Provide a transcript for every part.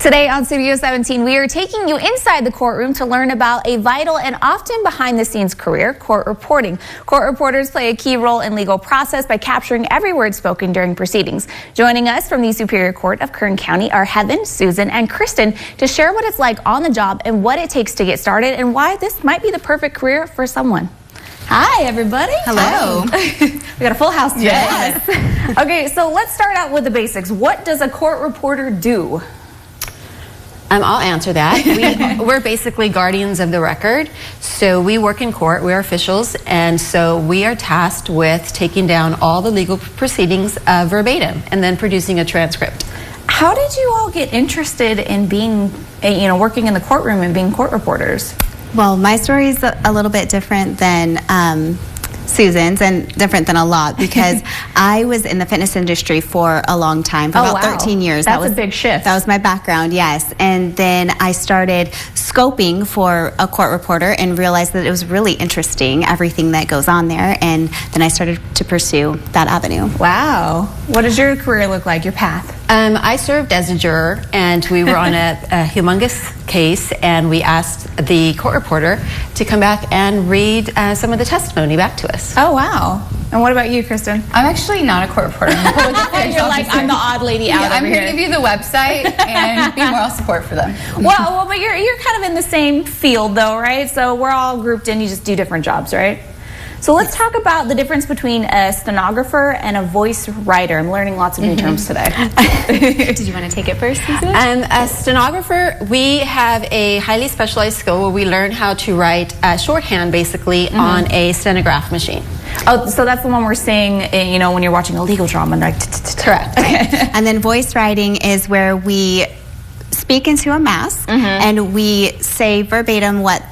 Today on Studio 17, we are taking you inside the courtroom to learn about a vital and often behind-the-scenes career, court reporting. Court reporters play a key role in legal process by capturing every word spoken during proceedings. Joining us from the Superior Court of Kern County are Heaven, Susan, and Kristen to share what it's like on the job and what it takes to get started and why this might be the perfect career for someone. Hi, everybody. Hello. We got a full house today. Yes. Okay, so let's start out with the basics. What does a court reporter do? I'll answer that. We're basically guardians of the record. So we work in court, we're officials, and so we are tasked with taking down all the legal proceedings verbatim and then producing a transcript. How did you all get interested in being, working in the courtroom and being court reporters? Well, my story is a little bit different than Susan's and different than a lot because I was in the fitness industry for a long time, for about 13 years. That's a big shift. That was my background, yes. And then I started scoping for a court reporter and realized that it was really interesting, everything that goes on there. And then I started to pursue that avenue. Wow. What does your career look like, your path? I served as a juror, and we were on a humongous case, and we asked the court reporter to come back and read some of the testimony back to us. Oh, wow. And what about you, Kristen? I'm actually not a court reporter. You're like, I'm the odd lady out I'm over here to give you the website and be moral support for them. Well, but you're kind of in the same field, though, right? So we're all grouped in. You just do different jobs, right? So let's talk about the difference between a stenographer and a voice writer. I'm learning lots of new terms today. Did you want to take it first, Susan? A stenographer, we have a highly specialized skill where we learn how to write shorthand, basically, on a stenograph machine. Oh, so that's the one we're seeing, when you're watching a legal drama. Like, correct. And then voice writing is where we speak into a mask and we say verbatim what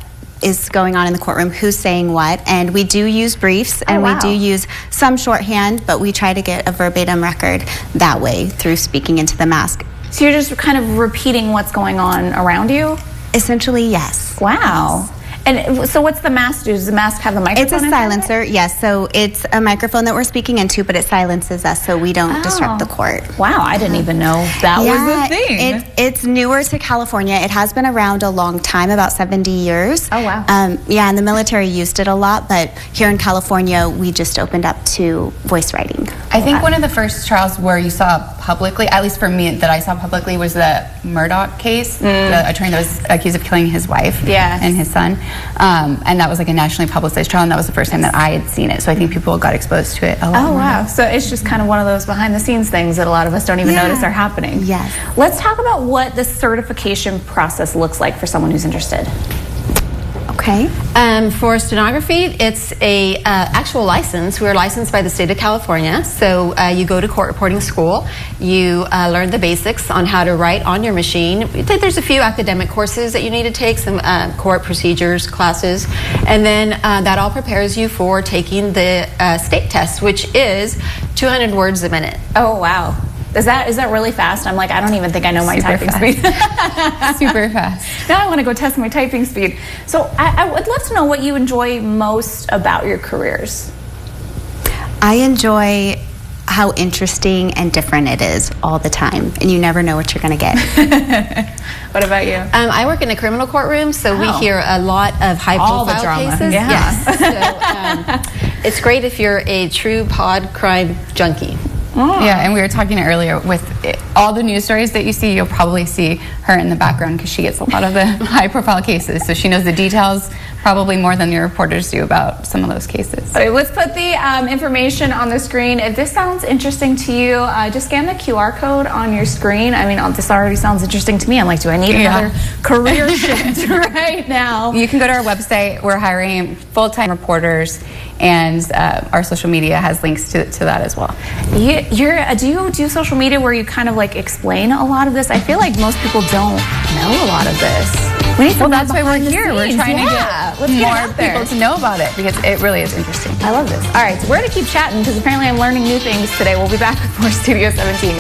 is going on in the courtroom, who's saying what, and we do use briefs and we do use some shorthand, but we try to get a verbatim record that way through speaking into the mask. So you're just kind of repeating what's going on around you? Essentially, yes. Wow. And so what's the mask do? Does the mask have a microphone? It's a silencer, yes. So it's a microphone that we're speaking into, but it silences us so we don't disrupt the court. Wow, I didn't even know that was the thing. It's newer to California. It has been around a long time, about 70 years. Oh, wow. Yeah, and the military used it a lot, but here in California, we just opened up to voice writing. I think one of the first trials where you saw publicly, at least for me, that I saw publicly was the Murdaugh case, the attorney that was accused of killing his wife and his son. And that was like a nationally publicized trial, and that was the first time that I had seen it. So I think people got exposed to it a lot more. Oh, wow. So it's just kind of one of those behind-the-scenes things that a lot of us don't even notice are happening. Yes. Let's talk about what the certification process looks like for someone who's interested. Okay. For stenography, it's a actual license. We're licensed by the state of California. So you go to court reporting school. You learn the basics on how to write on your machine. There's a few academic courses that you need to take, some court procedures classes, and then that all prepares you for taking the state test, which is 200 words a minute. Oh, wow. Is that really fast? I'm like, I don't even think I know my typing speed. Super fast. Now I want to go test my typing speed. So I would love to know what you enjoy most about your careers. I enjoy how interesting and different it is all the time, and you never know what you're going to get. What about you? I work in a criminal courtroom, so we hear a lot of high-profile cases. Yeah. Yes. So it's great if you're a true pod crime junkie. Yeah, and we were talking earlier with all the news stories that you see, you'll probably see her in the background because she gets a lot of the high-profile cases, so she knows the details probably more than the reporters do about some of those cases. Okay, let's put the information on the screen. If this sounds interesting to you, just scan the QR code on your screen. I mean, this already sounds interesting to me. I'm like, do I need another career shift right now? You can go to our website. We're hiring full-time reporters, and our social media has links to that as well. Do you do social media where you kind of like explain a lot of this? I feel like most people don't know a lot of this. Well, that's why we're here. We're trying to get more out there. people to know about it because it really is interesting. I love this. All right, so we're going to keep chatting because apparently I'm learning new things today. We'll be back with more Studio 17.